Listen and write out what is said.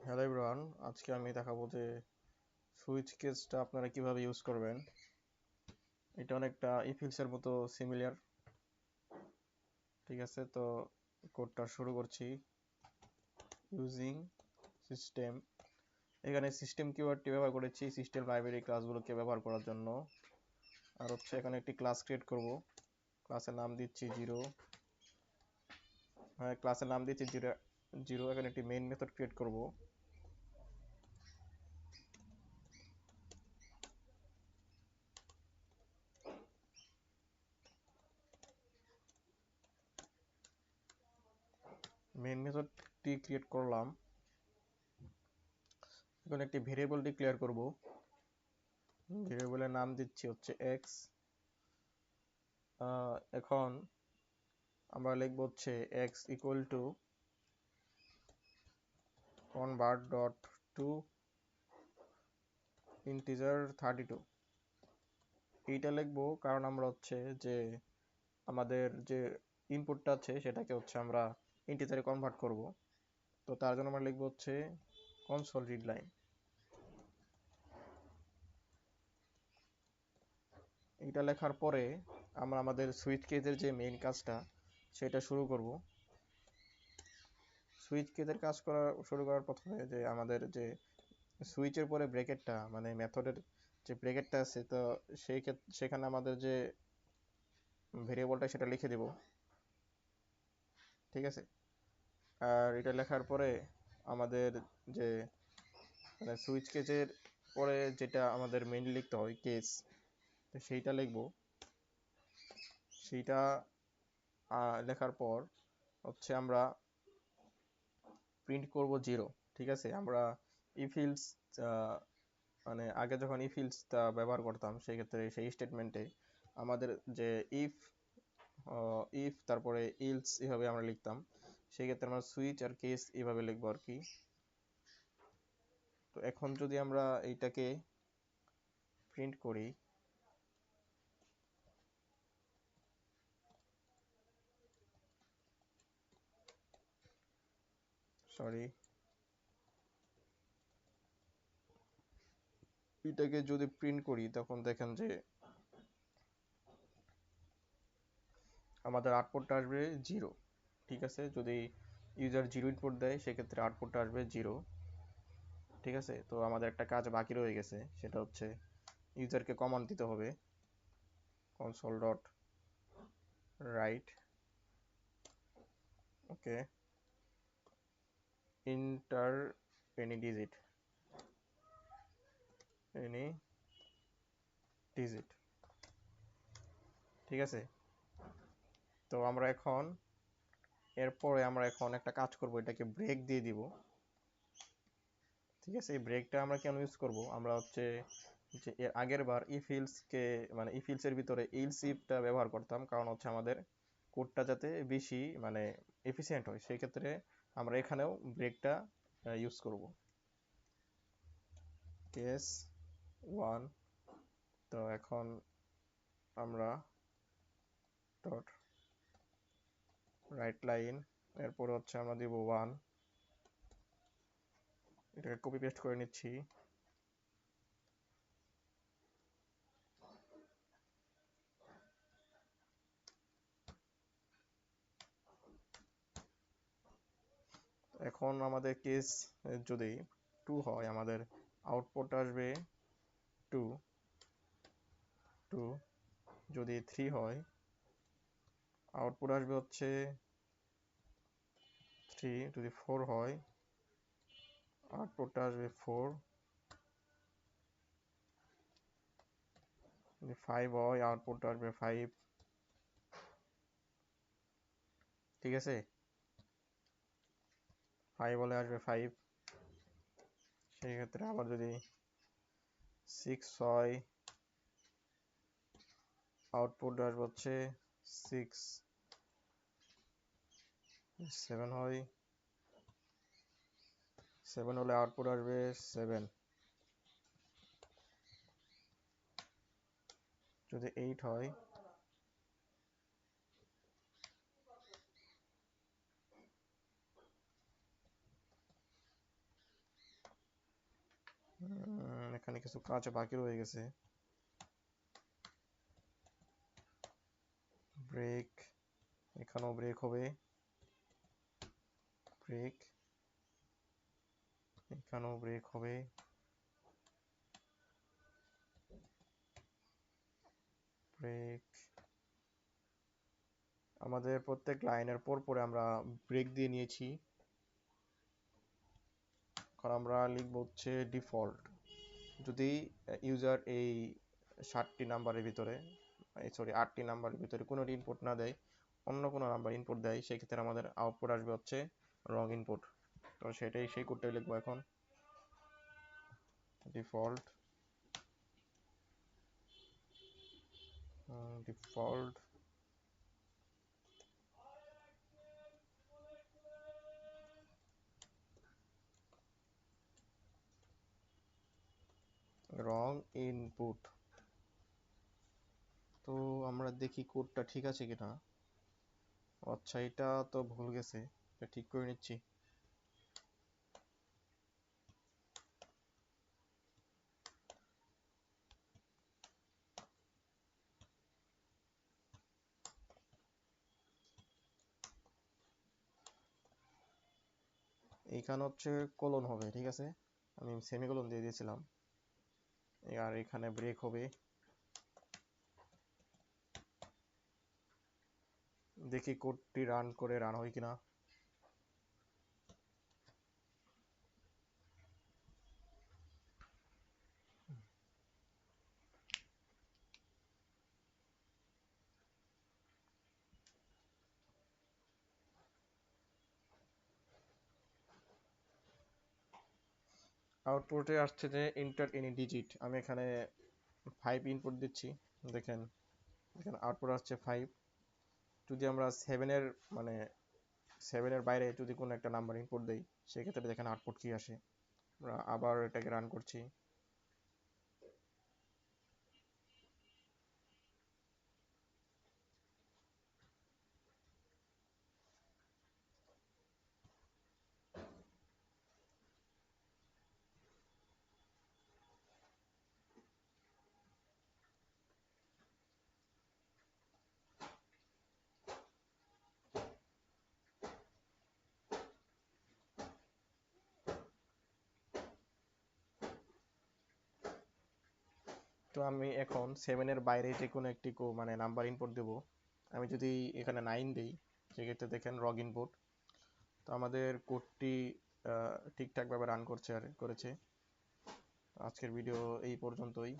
Hello everyone, আজকে আমি দেখাবো যে সুইচ কেসটা আপনারা কিভাবে ইউজ করবেন। এটা অনেকটা ইফিলসের মতো সিমিলার। ঠিক আছে, তো কোডটা শুরু করছি। ইউজিং সিস্টেম, এখানে সিস্টেম কিওয়ার্ডটি ব্যবহার করেছি সিস্টেম লাইব্রেরি ক্লাসগুলোকে ব্যবহার করার জন্য। আর হচ্ছে এখানে একটি ক্লাস ক্রিয়েট করব। ক্লাসের নাম দিচ্ছি জিরো। হ্যাঁ, ক্লাসের নাম দিচ্ছি জিরো জিরো। এখানে একটি মেইন মেথড ক্রিয়েট করব। মেইন মেথডটি ক্রিয়েট করলাম। এখন একটি ভেরিয়েবল ডিক্লেয়ার করব। ভেরিয়েবলের নাম দিচ্ছি হচ্ছে এক্স। এখন আমরা লিখব হচ্ছে x equal to convert dot to integer 32। এইটা লিখবো কারণ আমরা হচ্ছে যে আমাদের যে ইনপুটটা আছে সেটাকে হচ্ছে আমরা ইন্টিজারে কনভার্ট করব। তো তার জন্য আমরা লিখবো হচ্ছে কনসোল রিড লাইন। এটা লেখার পরে আমরা আমাদের সুইচ কেজের যে মেইন কাজটা সেটা শুরু করব। সুইচ কেজের কাজ করা শুরু করার প্রথমে যে আমাদের যে সুইচের পরে ব্র্যাকেটটা মানে মেথডের যে ব্র্যাকেটটা আছে, তো সেই সেখানে আমাদের যে ভেরিয়েবলটা সেটা লিখে দেব। ঠিক আছে, আর এটা লেখার পরে আমাদের যে মানে সুইচ কেজের পরে যেটা আমাদের মেইনলি লিখতে হয় কেস, তো সেইটা লিখব। সেইটা লেখার পর হচ্ছে আমরা প্রিন্ট করব জিরো। ঠিক আছে, আমরা ইফিলস মানে আগে যখন ইফিলসটা ব্যবহার করতাম সেই ক্ষেত্রে সেই স্টেটমেন্টে আমাদের যে ইফ ইফ তারপরে ইলস এভাবে আমরা লিখতাম। সেই ক্ষেত্রে আমরা সুইচ আর কেস এভাবে লিখবো আর কি। তো এখন যদি আমরা এইটাকে প্রিন্ট করি, সরি, এটাকে যদি প্রিন্ট করি তখন দেখেন যে আমাদের আউটপুটটা আসবে জিরো। ঠিক আছে, যদি ইউজার জিরো ইনপুট দেয় সেক্ষেত্রে আউটপুটটা আসবে জিরো। ঠিক আছে, তো আমাদের একটা কাজ বাকি রয়ে গেছে, সেটা হচ্ছে ইউজারকে কমান্ড দিতে হবে console dot right okay inter any digit any digit. ঠিক আছে, তো আমরা এখন এরপরে আমরা এখন একটা কাজ করব, এটাকে ব্রেক দিয়ে দিব। ঠিক আছে, এই ব্রেকটা আমরা কেন ইউজ করব, আমরা হচ্ছে যে এর আগের বার ইফিলসকে মানে ইফিলসের ভিতরে ইলস ইফটা ব্যবহার করতাম, কারণ হচ্ছে আমাদের কোডটা যাতে বেশি মানে এফিসিয়েন্ট হয়, সেই ক্ষেত্রে আমরা এখানেও ব্রেকটা ইউজ করব। কেস ওয়ান, তো এখন আমরা ডট রাইট লাইন, এরপর হচ্ছে আমরা দিব ওয়ান। এটাকে কপি পেস্ট করে নিচ্ছি। এখন আমাদের কেস যদি টু হয় আমাদের আউটপুট আসবে টু টু। যদি থ্রি হয় আউটপুট আসবে হচ্ছে থ্রি। যদি ফোর হয় আউটপুটটা আসবে ফোর। যদি ফাইভ হয় আউটপুটটা আসবে ফাইভ। ঠিক আছে, ফাইভ হলে আসবে ফাইভ। সেই ক্ষেত্রে আবার যদি সিক্স হয় আউটপুট আসবে হচ্ছে সিক্স। সেভেন হয়, সেভেন হলে আউটপুট আসবে সেভেন। যদি এইট হয় এখানে কিছু কাজ বাকি রয়ে গেছে। ব্রেক, এখানেও ব্রেক হবে, ব্রেক, এখানেও ব্রেক হবে, ব্রেক। আমাদের প্রত্যেক লাইনের পর পরে আমরা ব্রেক দিয়ে নিয়েছি। এখন আমরা লিখবো হচ্ছে ডিফল্ট। যদি ইউজার এই 7টি নাম্বারের ভিতরে, সরি 8টি নাম্বারের ভিতরে কোনো ইনপুট না দেয়, অন্য কোনো নাম্বার ইনপুট দেয়, সেক্ষেত্রে আমাদের আউটপুট আসবে হচ্ছে রং ইনপুট। তো সেই কোডটাই লিখবো এখন। ডিফল্ট ডিফল্ট রং ইনপুট। তো আমরা দেখি কোডটা ঠিক আছে কিনা। আচ্ছা, এটা তো ভুল গেছে, এটা ঠিক করে নিচ্ছি। এইখানে হচ্ছে কোলন হবে, ঠিক আছে, আমি সেমিকোলন দিয়ে দিয়েছিলাম। আর এখানে ব্রেক হবে। দেখি কোডটি রান করে রান হয় কিনা। আউটপুটে আসছে যে এন্টার এনি ডিজিট। আমি এখানে 5 ইনপুট দিচ্ছি, দেখেন এখানে আউটপুট আসছে 5। যদি আমরা 7-এর মানে 7-এর বাইরে যদি কোনো একটা নাম্বার ইনপুট দেই, সেক্ষেত্রে দেখেন আউটপুট কি আসে। আমরা আবার এটাকে রান করছি। তো আমি এখন 7-এর বাইরে যে কোনো একটি মানে নাম্বার ইনপুট দেব। আমি যদি এখানে 9 দিই, সেক্ষেত্রে দেখেন রগ ইনপুট। তো আমাদের কোডটি ঠিকঠাকভাবে রান করেছে। আজকের ভিডিও এই পর্যন্তই।